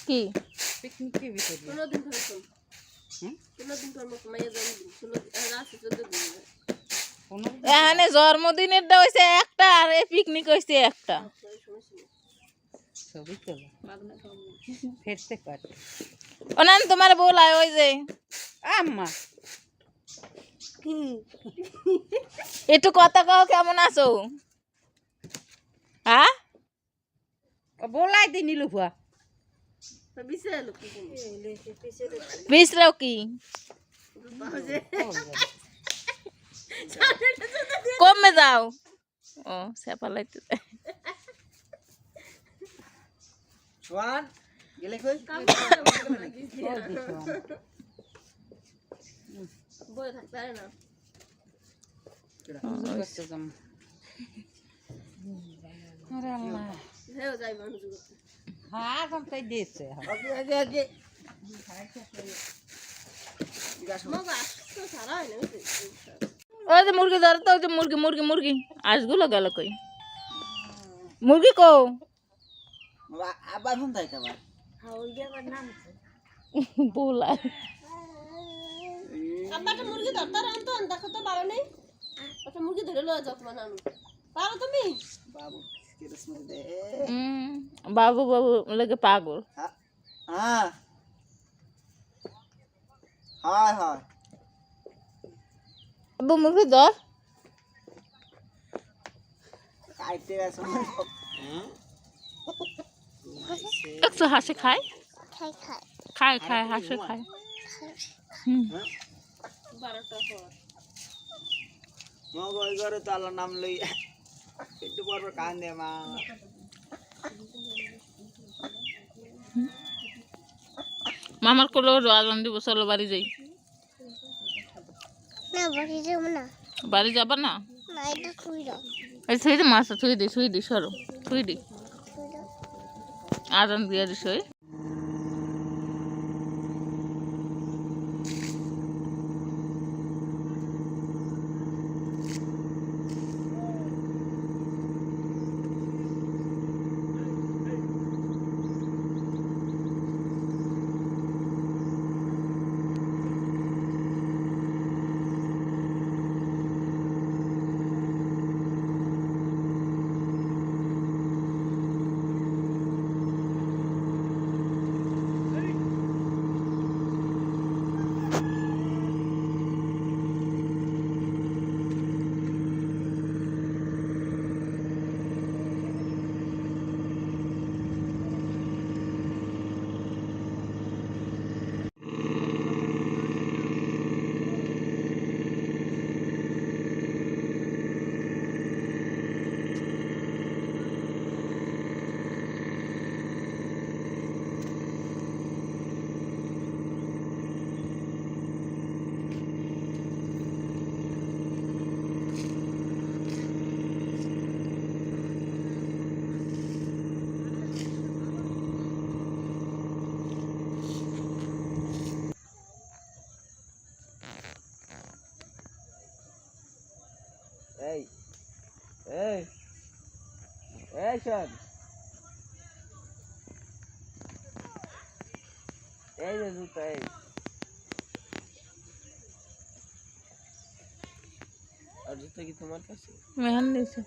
কি পিকনিক কি ভিতরে 15 দিন ধরে তো 15 দিন পর মত মাইয়া জন্মদিন 16 রাত 14 দিন এখানে জন্মদিনেরটা হইছে একটা আর এই পিকনিক হইছে একটা ছবি তোলা ফেরতে কাট ওনান তোমার বলায় ওই যে আম্মা একটু কথা কও কেমন আছো হ্যাঁ বলাই দি নীলু ভুয়া তো বিছে লোক কি বিছরাও কি কমে যাও ও সেপা লাইতে সোয়ান গেলে কই বই থাকতে পারে না আরে আল্লাহ হেও যাই মানুষ হ্যাঁ কম তাই দিয়েছে আগে আগে মগা তো সারা হয় না ওই যে মুরগি ধরো তো ওই যে মুরগি মুরগি মুরগি আজগুলো গেল কই মুরগি কো আবার ফোন তাই কাবা হাউল দিয়ে আমার নাম বলা আব্বাটা মুরগি ধরতার আনতো দেখো তো পারো নেই ওটা মুরগি ধরে লয়ে যাও তোমার নানু পারো তুমি বাবু কিরস মে দে বাবু বাবু লাগে পাগল হ্যাঁ হায় হায় আব্বু মুরগি ধর খাইতে গেছে একটু হাসি খায় খায় খায় হাসি খায় 12টা পর মগ ওই ঘরে তো আল্লাহ নাম লই একটু পর পর কান দে মা মামার কোলে রাজন দিব চলো বাড়ি যাই না বাড়ি যাব না বাড়ি যাবা না না এটা খুই দাও এই থুই দে মাছ থুই দি সরো থুই দি আজন দিয়ে দিস ওই এই এই এই শোন এই যে জুতা এই আর জুতা কি তোমার কাছে মেহান দিছে